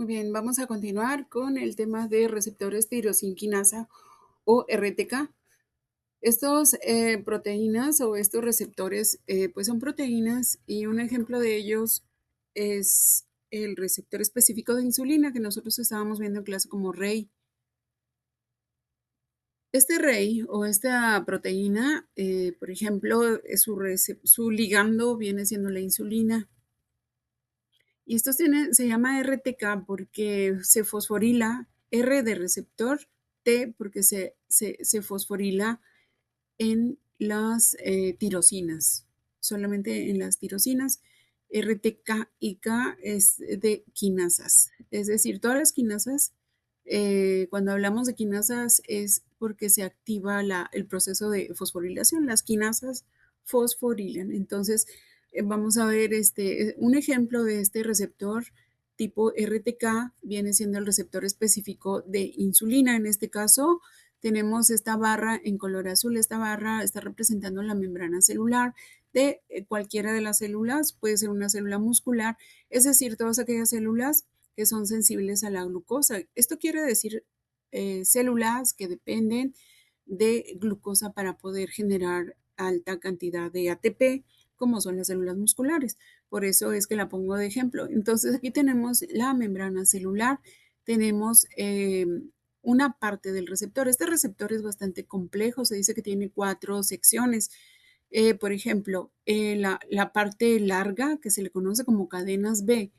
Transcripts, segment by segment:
Muy bien, vamos a continuar con el tema de receptores tirosinquinasa o RTK. Estos proteínas o estos receptores, pues son proteínas y un ejemplo de ellos es el receptor específico de insulina que nosotros estábamos viendo en clase como REI. Este REI o esta proteína, por ejemplo, su ligando viene siendo la insulina. Y esto se llama RTK porque se fosforila, R de receptor, T porque se fosforila en las tirosinas, solamente en las tirosinas. RTK y K es de quinasas, es decir, todas las quinasas, cuando hablamos de quinasas es porque se activa el proceso de fosforilación, las quinasas fosforilan. Entonces, vamos a ver un ejemplo de este receptor tipo RTK, viene siendo el receptor específico de insulina. En este caso, tenemos esta barra en color azul. Esta barra está representando la membrana celular de cualquiera de las células, puede ser una célula muscular, es decir, todas aquellas células que son sensibles a la glucosa. Esto quiere decir células que dependen de glucosa para poder generar alta cantidad de ATP, como son las células musculares. Por eso es que la pongo de ejemplo. Entonces aquí tenemos la membrana celular, tenemos una parte del receptor. Este receptor es bastante complejo, se dice que tiene 4 secciones. Por ejemplo, la parte larga, que se le conoce como cadenas B,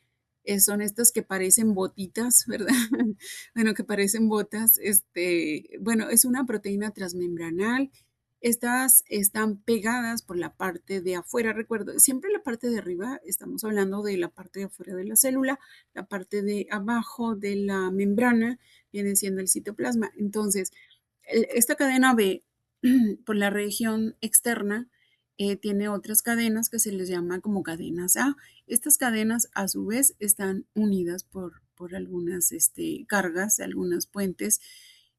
son estas que parecen botitas, ¿verdad? Bueno, que parecen botas. Bueno, es una proteína transmembranal. Estas están pegadas por la parte de afuera. Recuerdo, siempre la parte de arriba, estamos hablando de la parte de afuera de la célula, la parte de abajo de la membrana viene siendo el citoplasma. Entonces, esta cadena B, por la región externa, tiene otras cadenas que se les llama como cadenas A. Estas cadenas, a su vez, están unidas por algunas cargas, algunos puentes.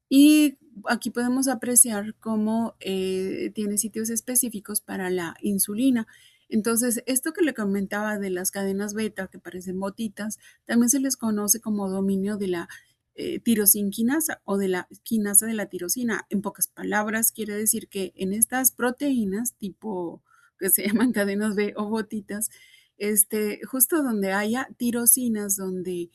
Y aquí podemos apreciar cómo tiene sitios específicos para la insulina. Entonces, esto que le comentaba de las cadenas beta, que parecen botitas, también se les conoce como dominio de la tirosinquinasa o de la quinasa de la tirosina. En pocas palabras, quiere decir que en estas proteínas tipo que se llaman cadenas B o botitas, justo donde haya tirosinas, donde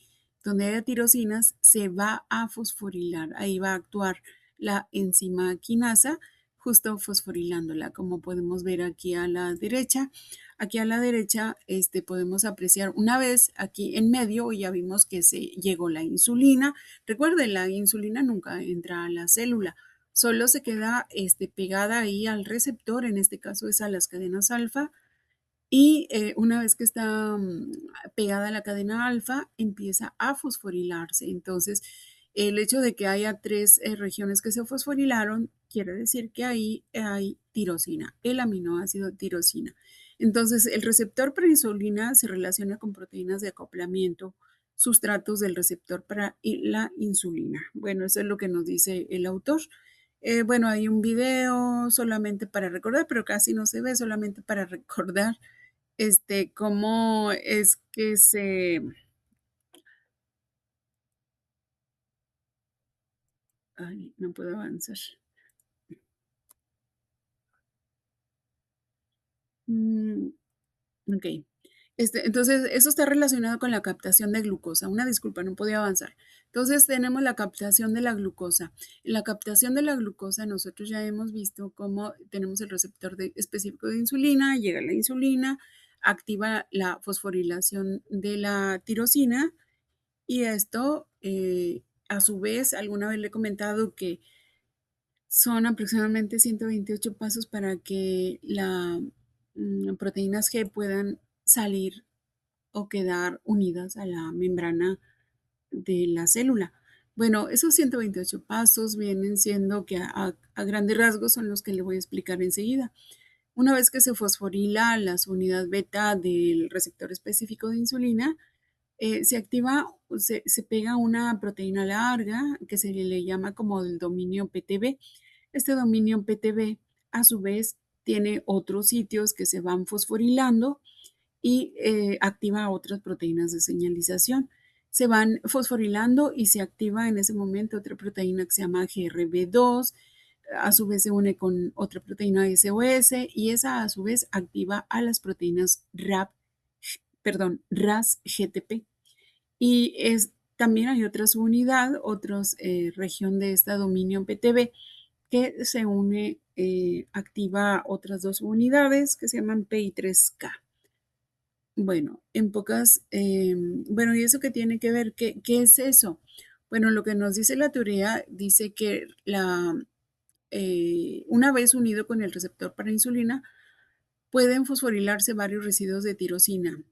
haya tirosinas, se va a fosforilar. Ahí va a actuar la enzima quinasa, justo fosforilándola, como podemos ver aquí a la derecha. Aquí a la derecha podemos apreciar una vez aquí en medio, ya vimos que se llegó la insulina. Recuerden, la insulina nunca entra a la célula, solo se queda pegada ahí al receptor, en este caso es a las cadenas alfa, y una vez que está pegada a la cadena alfa, empieza a fosforilarse. Entonces, el hecho de que haya 3 regiones que se fosforilaron quiere decir que ahí hay tirosina, el aminoácido tirosina. Entonces, el receptor para insulina se relaciona con proteínas de acoplamiento, sustratos del receptor para la insulina. Bueno, eso es lo que nos dice el autor. Bueno, hay un video solamente para recordar, pero casi no se ve, solamente para recordar cómo es que ay, no puedo avanzar. Mm, ok. Entonces, eso está relacionado con la captación de glucosa. Una disculpa, no podía avanzar. Entonces, tenemos la captación de la glucosa. En la captación de la glucosa, nosotros ya hemos visto cómo tenemos el receptor específico de insulina, llega la insulina, activa la fosforilación de la tirosina y esto, a su vez, alguna vez le he comentado que son aproximadamente 128 pasos para que las proteínas G puedan salir o quedar unidas a la membrana de la célula. Bueno, esos 128 pasos vienen siendo que a grandes rasgos son los que le voy a explicar enseguida. Una vez que se fosforila las unidades beta del receptor específico de insulina, se activa, se pega una proteína larga que se le llama como el dominio PTB. Este dominio PTB, a su vez, tiene otros sitios que se van fosforilando y activa otras proteínas de señalización. se van fosforilando y se activa en ese momento otra proteína que se llama GRB2, a su vez se une con otra proteína SOS y esa a su vez activa a las proteínas RAS-GTP. Y también hay otra subunidad, otra región de esta dominio PTB que se une, activa otras dos unidades que se llaman PI3K. Bueno, en pocas, bueno, ¿y eso qué tiene que ver? ¿Qué es eso? Bueno, lo que nos dice la teoría dice que una vez unido con el receptor para insulina, pueden fosforilarse varios residuos de tirosina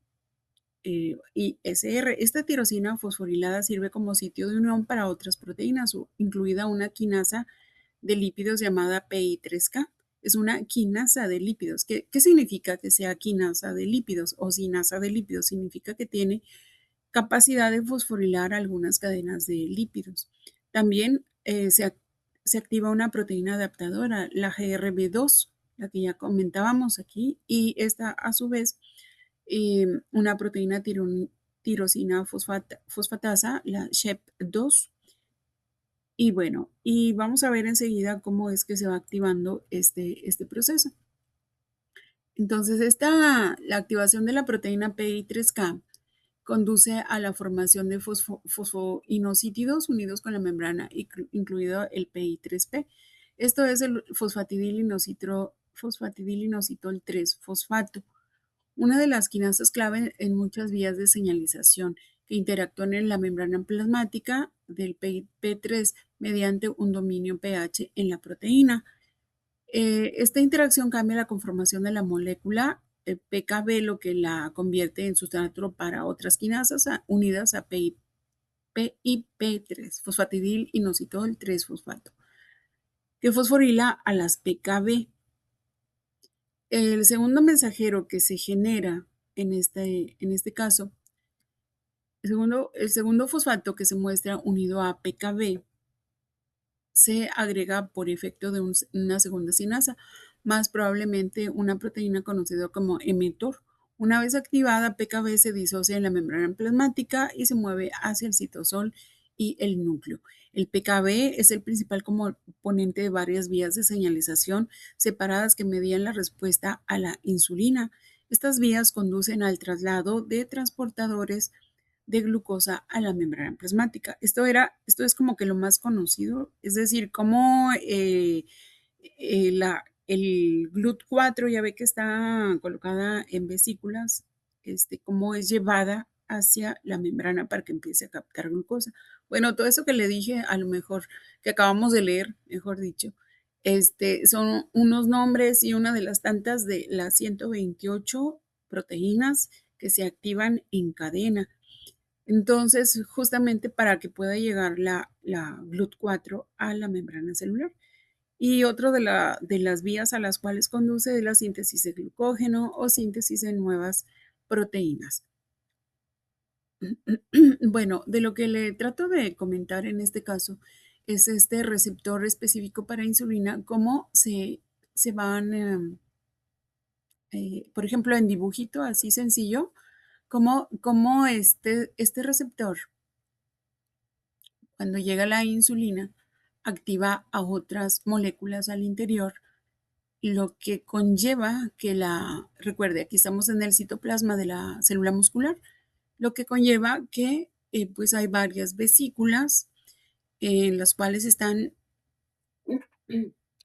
y SR. Esta tirosina fosforilada sirve como sitio de unión para otras proteínas, incluida una quinasa de lípidos llamada PI3K. Es una quinasa de lípidos. ¿Qué significa que sea quinasa de lípidos o sinasa de lípidos? Significa que tiene capacidad de fosforilar algunas cadenas de lípidos. También se activa una proteína adaptadora, la GRB2, la que ya comentábamos aquí, y esta a su vez una proteína tirosina fosfatasa, la SHEP2. Y bueno, y vamos a ver enseguida cómo es que se va activando este proceso. Entonces, la activación de la proteína PI3K conduce a la formación de fosfoinosítidos unidos con la membrana, incluido el PI3P. Esto es el fosfatidilinositol 3-fosfato, una de las quinasas clave en muchas vías de señalización que interactúan en la membrana plasmática del PIP3 mediante un dominio pH en la proteína. Esta interacción cambia la conformación de la molécula PKB, lo que la convierte en sustrato para otras quinasas unidas a PIP3, fosfatidil inositol 3-fosfato, que fosforila a las PKB. El segundo mensajero que se genera en este caso, el segundo fosfato que se muestra unido a PKB se agrega por efecto de una segunda sinasa, más probablemente una proteína conocida como emetor. Una vez activada, PKB se disocia en la membrana plasmática y se mueve hacia el citosol y el núcleo. El PKB es el principal componente de varias vías de señalización separadas que median la respuesta a la insulina. Estas vías conducen al traslado de transportadores de glucosa a la membrana plasmática. Esto es como que lo más conocido, es decir, como el GLUT4 ya ve que está colocada en vesículas, cómo es llevada hacia la membrana para que empiece a captar glucosa. Bueno, todo eso que le dije, a lo mejor, que acabamos de leer, mejor dicho, son unos nombres y una de las tantas de las 128 proteínas que se activan en cadena. Entonces, justamente para que pueda llegar la GLUT4 a la membrana celular. Y otro de las vías a las cuales conduce es la síntesis de glucógeno o síntesis de nuevas proteínas. Bueno, de lo que le trato de comentar en este caso es este receptor específico para insulina, cómo se van, por ejemplo, en dibujito así sencillo, cómo este receptor, cuando llega la insulina, activa a otras moléculas al interior, lo que conlleva que recuerde, aquí estamos en el citoplasma de la célula muscular, lo que conlleva que pues hay varias vesículas en las cuales están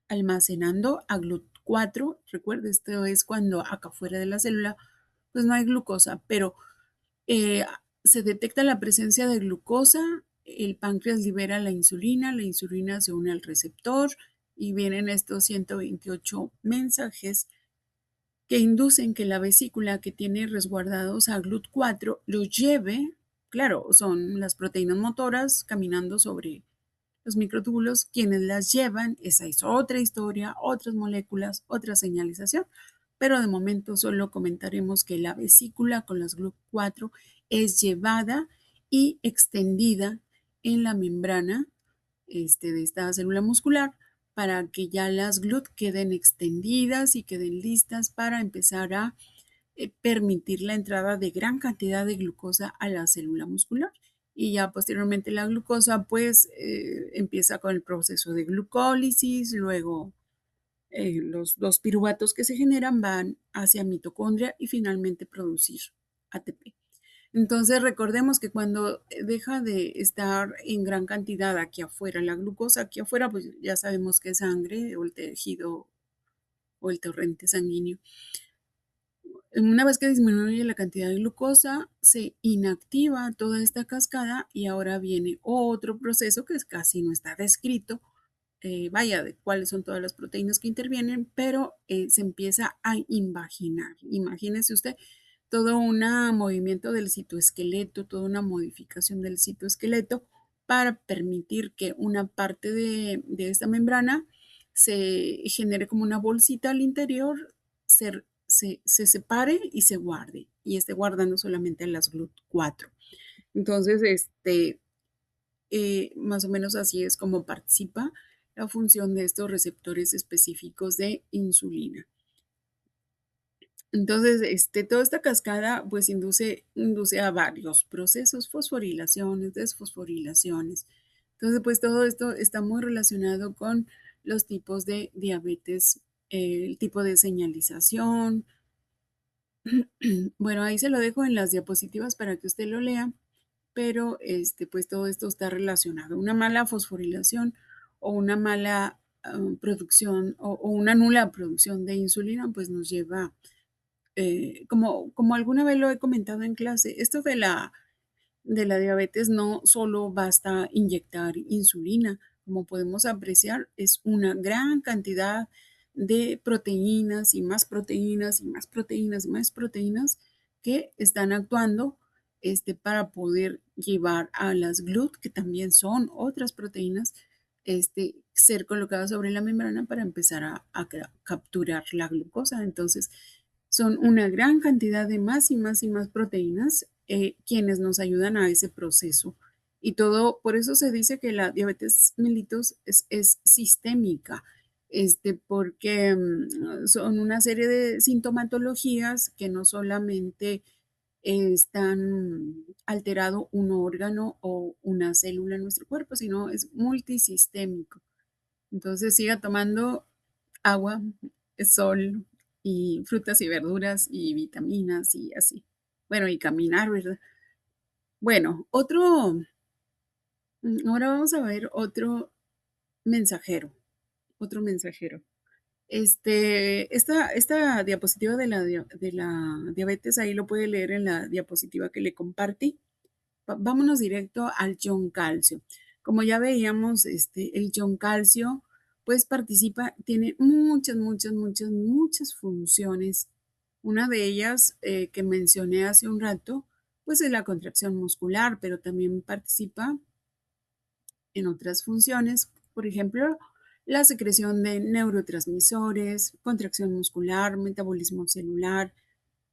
almacenando a GLUT4. Recuerde, esto es cuando acá fuera de la célula pues no hay glucosa, pero eh, se detecta la presencia de glucosa, el páncreas libera la insulina se une al receptor y vienen estos 128 mensajes que inducen que la vesícula que tiene resguardados a GLUT4 los lleve, claro, son las proteínas motoras caminando sobre los microtúbulos quienes las llevan. Esa es otra historia, otras moléculas, otra señalización, pero de momento solo comentaremos que la vesícula con las GLUT4 es llevada y extendida en la membrana de esta célula muscular para que ya las GLUT queden extendidas y queden listas para empezar a, permitir la entrada de gran cantidad de glucosa a la célula muscular. y ya posteriormente la glucosa, pues, empieza con el proceso de glucólisis, luego los piruvatos que se generan van hacia mitocondria y finalmente producir ATP. Entonces, recordemos que cuando deja de estar en gran cantidad aquí afuera, la glucosa aquí afuera, pues ya sabemos que es sangre o el tejido o el torrente sanguíneo. Una vez que disminuye la cantidad de glucosa, se inactiva toda esta cascada y ahora viene otro proceso que casi no está descrito, vaya, de cuáles son todas las proteínas que intervienen, pero se empieza a invaginar. Imagínese usted todo un movimiento del citoesqueleto, toda una modificación del citoesqueleto para permitir que una parte de esta membrana se genere como una bolsita al interior, se separe y se guarde, y esté guardando solamente las GLUT4. Entonces, más o menos así es como participa la función de estos receptores específicos de insulina. Entonces, toda esta cascada pues induce a varios procesos, fosforilaciones, desfosforilaciones. Entonces, pues todo esto está muy relacionado con los tipos de diabetes, el tipo de señalización. Bueno, ahí se lo dejo en las diapositivas para que usted lo lea, pero pues todo esto está relacionado. Una mala fosforilación o una mala producción o una nula producción de insulina, pues nos lleva, como alguna vez lo he comentado en clase, esto de la diabetes no solo basta inyectar insulina, como podemos apreciar, es una gran cantidad de proteínas y más proteínas y más proteínas y más proteínas que están actuando para poder llevar a las GLUT, que también son otras proteínas, ser colocadas sobre la membrana para empezar a capturar la glucosa. Entonces, son una gran cantidad de más y más y más proteínas quienes nos ayudan a ese proceso. Y todo, por eso se dice que la diabetes mellitus es sistémica, porque son una serie de sintomatologías que no solamente están alterado un órgano o una célula en nuestro cuerpo, sino es multisistémico. Entonces siga tomando agua, sol y frutas y verduras y vitaminas y así. Bueno, y caminar, ¿verdad? Bueno, ahora vamos a ver otro mensajero. Esta diapositiva de la diabetes, ahí lo puede leer en la diapositiva que le compartí. Vámonos directo al ion calcio. Como ya veíamos, el ion calcio, pues participa, tiene muchas, muchas, muchas, muchas funciones. Una de ellas que mencioné hace un rato, pues es la contracción muscular, pero también participa en otras funciones, por ejemplo, la secreción de neurotransmisores, contracción muscular, metabolismo celular,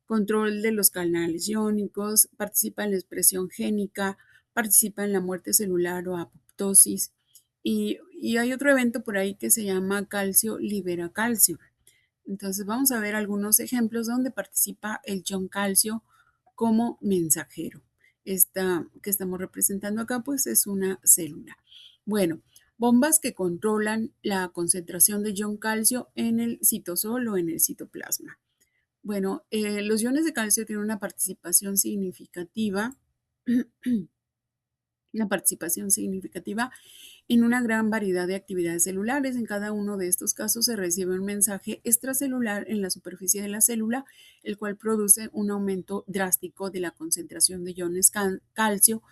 control de los canales iónicos, participa en la expresión génica, participa en la muerte celular o apoptosis. Y hay otro evento por ahí que se llama calcio libera calcio. Entonces vamos a ver algunos ejemplos donde participa el ion calcio como mensajero. Esta que estamos representando acá pues es una célula. Bueno, bombas que controlan la concentración de ion calcio en el citosol o en el citoplasma. Bueno, los iones de calcio tienen una participación significativa en una gran variedad de actividades celulares. En cada uno de estos casos se recibe un mensaje extracelular en la superficie de la célula, el cual produce un aumento drástico de la concentración de iones calcio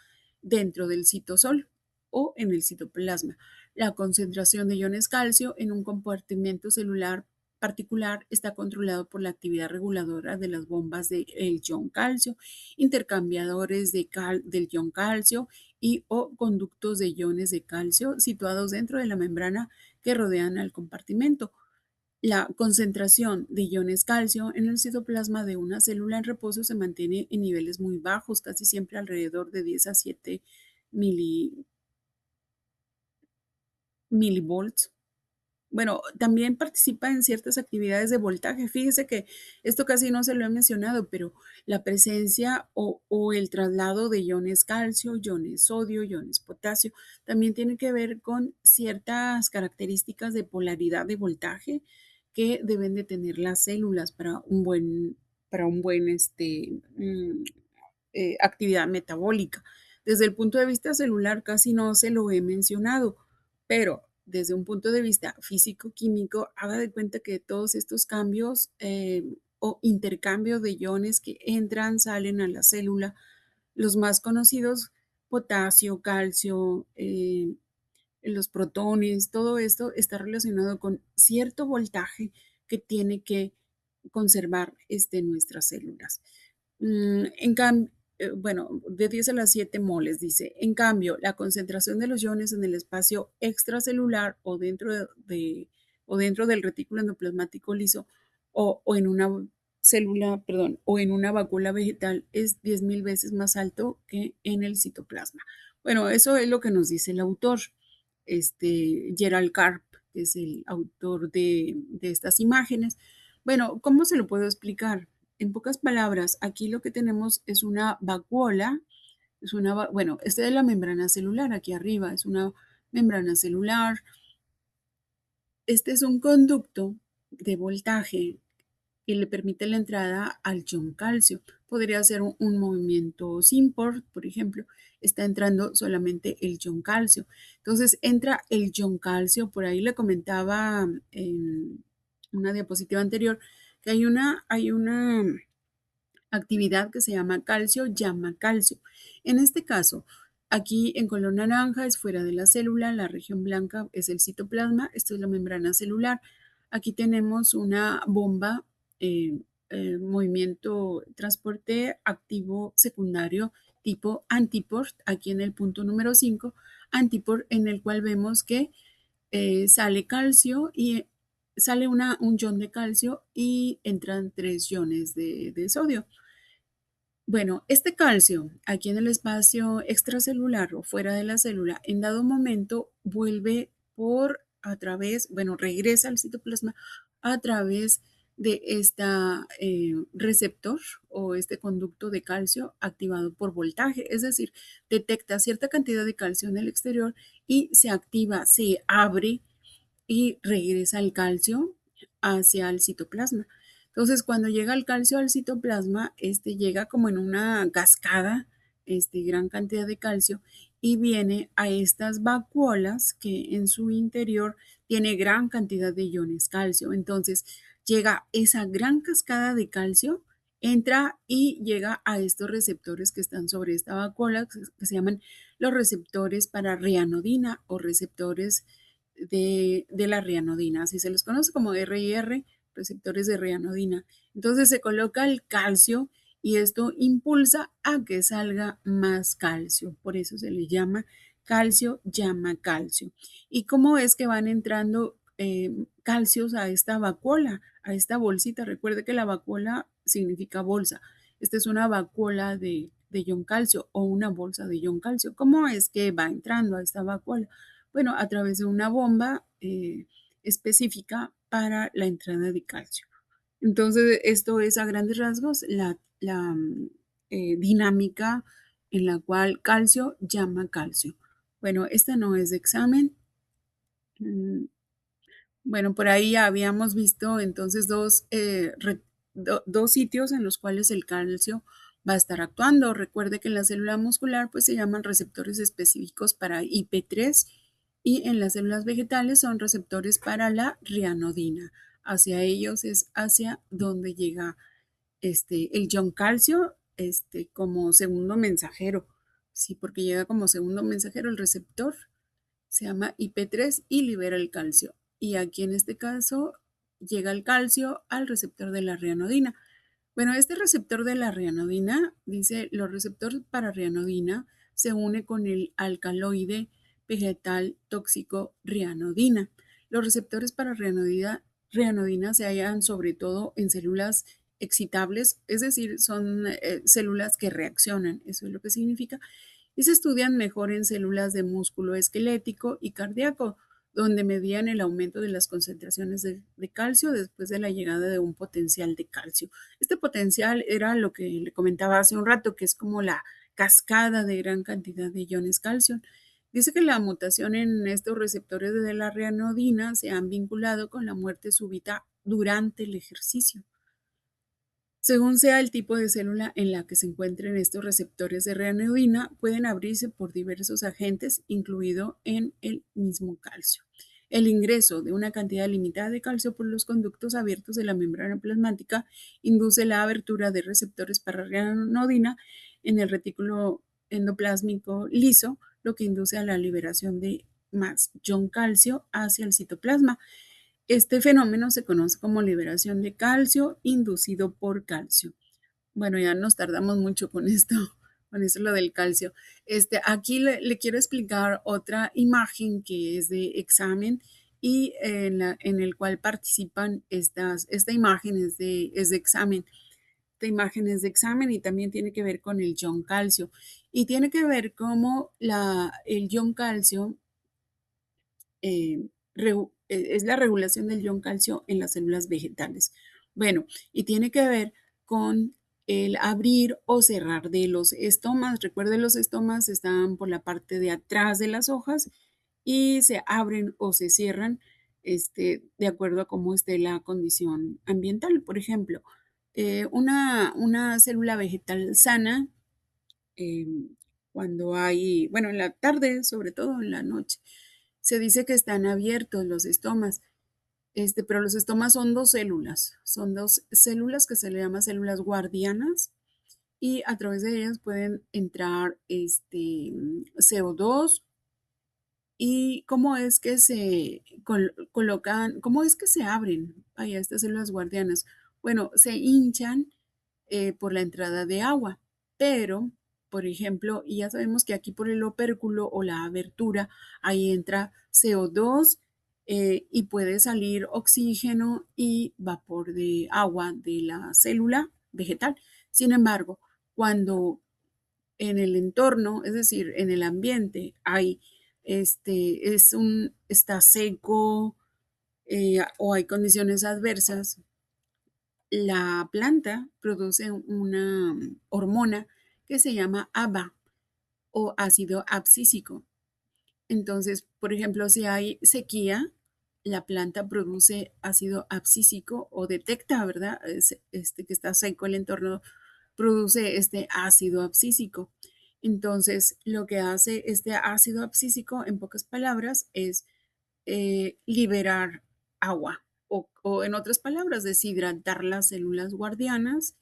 dentro del citosol o en el citoplasma. La concentración de iones calcio en un compartimento celular particular está controlado por la actividad reguladora de las bombas del ion calcio, intercambiadores del ion calcio y o conductos de iones de calcio situados dentro de la membrana que rodean al compartimento. La concentración de iones calcio en el citoplasma de una célula en reposo se mantiene en niveles muy bajos, casi siempre alrededor de 10 a 7 milivolts. Bueno, también participa en ciertas actividades de voltaje. Fíjese que esto casi no se lo he mencionado, pero la presencia o el traslado de iones calcio, iones sodio, iones potasio, también tiene que ver con ciertas características de polaridad de voltaje que deben de tener las células para un buen actividad metabólica. Desde el punto de vista celular casi no se lo he mencionado, pero desde un punto de vista físico-químico, haga de cuenta que todos estos cambios o intercambio de iones que entran, salen a la célula, los más conocidos, potasio, calcio, los protones, todo esto está relacionado con cierto voltaje que tiene que conservar nuestras células. En cambio, bueno, de 10 a las 7 moles, dice. En cambio, la concentración de los iones en el espacio extracelular o dentro del retículo endoplasmático liso o en una célula, perdón, o en una vacuola vegetal es 10,000 veces más alto que en el citoplasma. Bueno, eso es lo que nos dice el autor, Gerald Karp, que es el autor de estas imágenes. Bueno, ¿cómo se lo puedo explicar? En pocas palabras, aquí lo que tenemos es una vacuola, bueno, esta es la membrana celular, aquí arriba es una membrana celular. Este es un conducto de voltaje que le permite la entrada al ion calcio. Podría ser un movimiento sin port, por ejemplo, está entrando solamente el ion calcio. Entonces entra el ion calcio, por ahí le comentaba en una diapositiva anterior que hay una actividad que se llama calcio llama calcio. En este caso, aquí en color naranja es fuera de la célula, la región blanca es el citoplasma, esto es la membrana celular. Aquí tenemos una bomba, movimiento transporte activo secundario tipo antiport, aquí en el punto número 5, antiport en el cual vemos que sale calcio y sale un ion de calcio y entran 3 iones de sodio. Bueno, este calcio aquí en el espacio extracelular o fuera de la célula, en dado momento vuelve a través, bueno, regresa al citoplasma a través de esta receptor o este conducto de calcio activado por voltaje, es decir, detecta cierta cantidad de calcio en el exterior y se activa, se abre y regresa el calcio hacia el citoplasma. Entonces, cuando llega el calcio al citoplasma, llega como en una cascada, gran cantidad de calcio, y viene a estas vacuolas que en su interior tiene gran cantidad de iones calcio. Entonces, llega esa gran cascada de calcio, entra y llega a estos receptores que están sobre esta vacuola, que se llaman los receptores para rianodina o receptores de la rianodina, así se los conoce como RIR, receptores de rianodina. Entonces se coloca el calcio y esto impulsa a que salga más calcio, por eso se le llama calcio, llama calcio. ¿Y cómo es que van entrando calcios a esta vacuola, a esta bolsita? Recuerde que la vacuola significa bolsa. Esta es una vacuola de ion calcio o una bolsa de ion calcio. ¿Cómo es que va entrando a esta vacuola? Bueno, a través de una bomba específica para la entrada de calcio. Entonces, esto es a grandes rasgos la dinámica en la cual calcio llama calcio. Bueno, esta no es de examen. Mm, Bueno, por ahí ya habíamos visto entonces dos sitios en los cuales el calcio va a estar actuando. Recuerde que en la célula muscular pues se llaman receptores específicos para IP3 y en las células vegetales son receptores para la rianodina. Hacia ellos es hacia donde llega el ion calcio como segundo mensajero. Sí, porque llega como segundo mensajero el receptor se llama IP3 y libera el calcio. Y aquí en este caso llega el calcio al receptor de la rianodina. Bueno, este receptor de la rianodina, dice, los receptores para rianodina se une con el alcaloide vegetal tóxico rianodina. Los receptores para rianodina se hallan sobre todo en células excitables, es decir, son células que reaccionan, eso es lo que significa, y se estudian mejor en células de músculo esquelético y cardíaco. donde medían el aumento de las concentraciones de calcio después de la llegada de un potencial de calcio. Este potencial era lo que le comentaba hace un rato, que es como la cascada de gran cantidad de iones calcio. Dice que la mutación en estos receptores de la reanodina se han vinculado con la muerte súbita durante el ejercicio. Según sea el tipo de célula en la que se encuentren estos receptores de reanodina, pueden abrirse por diversos agentes, incluido en el mismo calcio. El ingreso de una cantidad limitada de calcio por los conductos abiertos de la membrana plasmática induce la abertura de receptores para reanodina en el retículo endoplásmico liso, lo que induce a la liberación de más ion calcio hacia el citoplasma. Este fenómeno se conoce como liberación de calcio inducido por calcio. Bueno, ya nos tardamos mucho con esto lo del calcio. Aquí le quiero explicar otra imagen que es de examen y en el cual participan esta imagen es de examen. Esta imagen es de examen y también tiene que ver con el ion calcio. Y tiene que ver cómo el ion calcio eh, es la regulación del ion calcio en las células vegetales. Bueno, y tiene que ver con el abrir o cerrar de los estomas. Recuerden, los estomas están por la parte de atrás de las hojas y se abren o se cierran de acuerdo a cómo esté la condición ambiental. Por ejemplo, una célula vegetal sana, eh, cuando hay, bueno, en la tarde, sobre todo en la noche, se dice que están abiertos los estomas, pero los estomas son dos células que se le llaman células guardianas y a través de ellas pueden entrar CO2. ¿Y cómo es que se colocan, cómo es que se abren allá estas células guardianas? Bueno, se hinchan por la entrada de agua, pero, por ejemplo, y ya sabemos que aquí por el opérculo o la abertura, ahí entra CO2 y puede salir oxígeno y vapor de agua de la célula vegetal. Sin embargo, cuando en el entorno, es decir, en el ambiente, está seco o hay condiciones adversas, la planta produce una hormona que se llama ABA o ácido abscísico. Entonces, por ejemplo, si hay sequía, la planta produce ácido abscísico o detecta, ¿verdad? Que está seco el entorno, produce este ácido abscísico. Entonces, lo que hace este ácido abscísico, en pocas palabras, es liberar agua o en otras palabras, deshidratar las células guardianas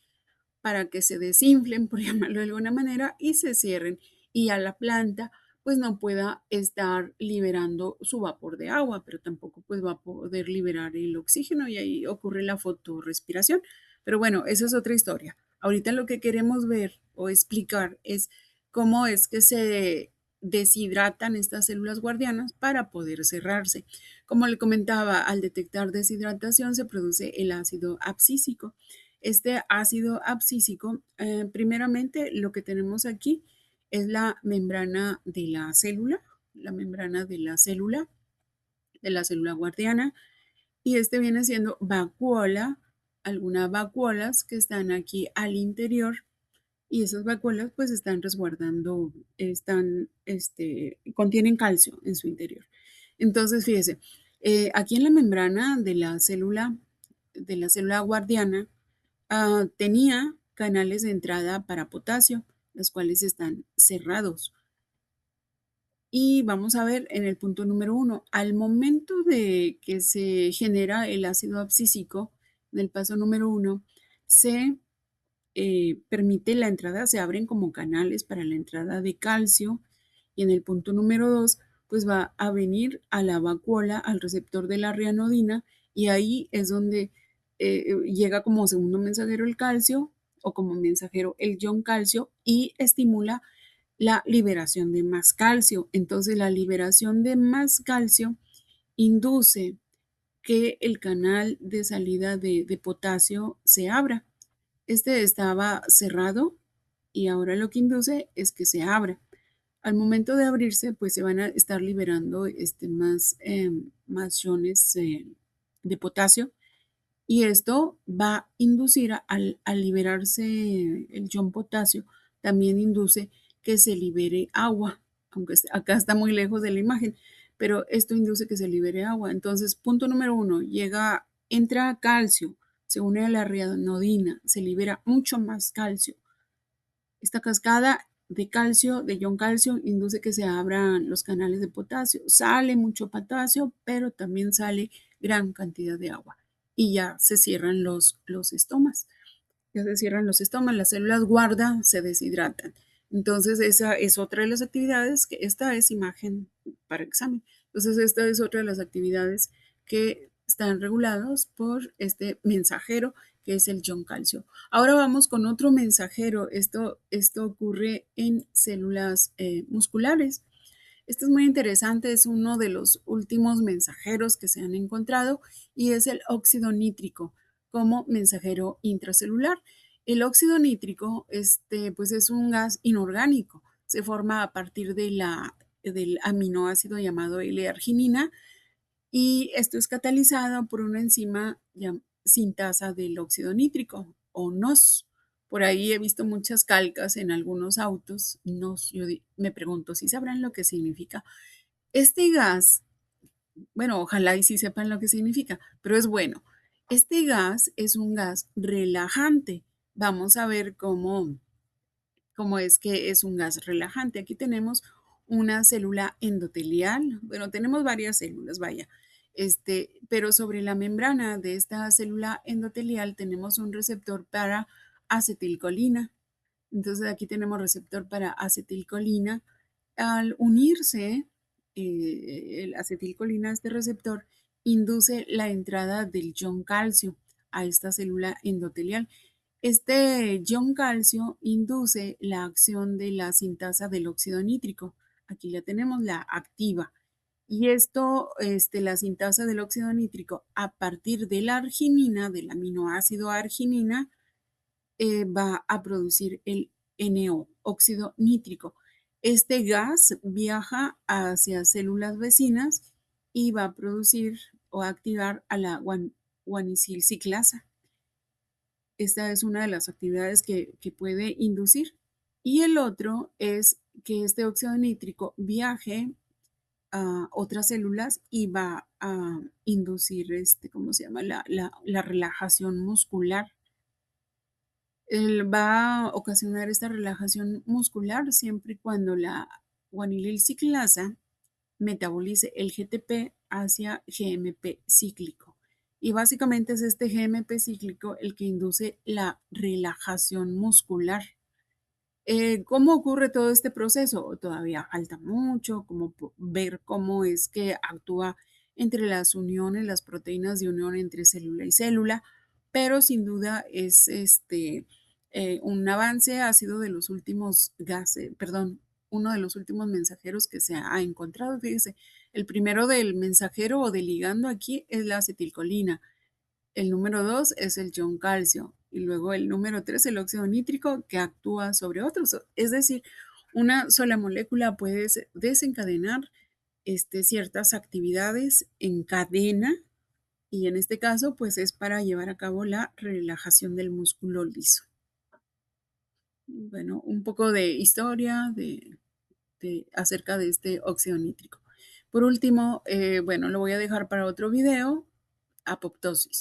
para que se desinflen, por llamarlo de alguna manera, y se cierren y a la planta pues no pueda estar liberando su vapor de agua, pero tampoco pues va a poder liberar el oxígeno y ahí ocurre la fotorrespiración. Pero bueno, esa es otra historia. Ahorita lo que queremos ver o explicar es cómo es que se deshidratan estas células guardianas para poder cerrarse. Como le comentaba, al detectar deshidratación se produce el ácido abscísico. Este ácido abscísico, primeramente lo que tenemos aquí es la membrana de la célula, la membrana de la célula guardiana, y viene siendo vacuola, algunas vacuolas que están aquí al interior, y esas vacuolas pues están resguardando, contienen calcio en su interior. Entonces, fíjese, aquí en la membrana de la célula guardiana, tenía canales de entrada para potasio, los cuales están cerrados. Y vamos a ver en el punto número 1, al momento de que se genera el ácido abscísico, del paso número 1, se permite la entrada, se abren como canales para la entrada de calcio. Y en el punto número 2, pues va a venir a la vacuola, al receptor de la reanodina, y ahí es donde llega como segundo mensajero el calcio o como mensajero el ion calcio y estimula la liberación de más calcio. Entonces, la liberación de más calcio induce que el canal de salida de potasio se abra. Este estaba cerrado y ahora lo que induce es que se abra. Al momento de abrirse, pues se van a estar liberando más iones de potasio y esto va a inducir al liberarse el ion potasio, también induce que se libere agua, aunque acá está muy lejos de la imagen, pero esto induce que se libere agua. Entonces, punto número uno, entra calcio, se une a la rianodina, se libera mucho más calcio. Esta cascada de calcio, de ion calcio, induce que se abran los canales de potasio. Sale mucho potasio, pero también sale gran cantidad de agua y ya se cierran los estomas. Ya se cierran los estomas, las células guarda se deshidratan. Entonces, esa es otra de las actividades, que esta es imagen para examen. Entonces, esta es otra de las actividades que están regulados por este mensajero que es el ion calcio. Ahora vamos con otro mensajero. Esto ocurre en células musculares. Esto es muy interesante, es uno de los últimos mensajeros que se han encontrado y es el óxido nítrico como mensajero intracelular. El óxido nítrico pues es un gas inorgánico, se forma a partir del aminoácido llamado L-arginina y esto es catalizado por una enzima sintasa del óxido nítrico o NOS. Por ahí he visto muchas calcas en algunos autos, NOS. Me pregunto si sabrán lo que significa. Este gas, bueno, ojalá y sí sepan lo que significa, pero es bueno. Este gas es un gas relajante. Vamos a ver cómo es que es un gas relajante. Aquí tenemos una célula endotelial. Bueno, tenemos varias células, vaya. Pero sobre la membrana de esta célula endotelial tenemos un receptor para acetilcolina. Entonces aquí tenemos receptor para acetilcolina. Al unirse el acetilcolina a este receptor, induce la entrada del ion calcio a esta célula endotelial. Este ion calcio induce la acción de la sintasa del óxido nítrico. Aquí la tenemos, la activa. Y la sintasa del óxido nítrico a partir de la arginina, del aminoácido arginina, va a producir el NO, óxido nítrico. Este gas viaja hacia células vecinas y va a producir o activar a la guanicil ciclasa. Esta es una de las actividades que puede inducir. Y el otro es que este óxido nítrico viaje a otras células y va a inducir, ¿cómo se llama? La relajación muscular. Él va a ocasionar esta relajación muscular siempre y cuando la guanilil ciclasa metabolice el GTP hacia GMP cíclico. Y básicamente es este GMP cíclico el que induce la relajación muscular. ¿Cómo ocurre todo este proceso? Todavía falta mucho, como ver cómo es que actúa entre las uniones, las proteínas de unión entre célula y célula, pero sin duda es un avance, ha sido de los últimos gases, perdón, uno de los últimos mensajeros que se ha encontrado. Fíjese, el primero del mensajero o del ligando aquí es la acetilcolina. El número 2 es el ion calcio y luego el número 3 el óxido nítrico que actúa sobre otros. Es decir, una sola molécula puede desencadenar ciertas actividades en cadena y en este caso pues es para llevar a cabo la relajación del músculo liso. Bueno, un poco de historia acerca de este óxido nítrico. Por último, bueno, lo voy a dejar para otro video, apoptosis.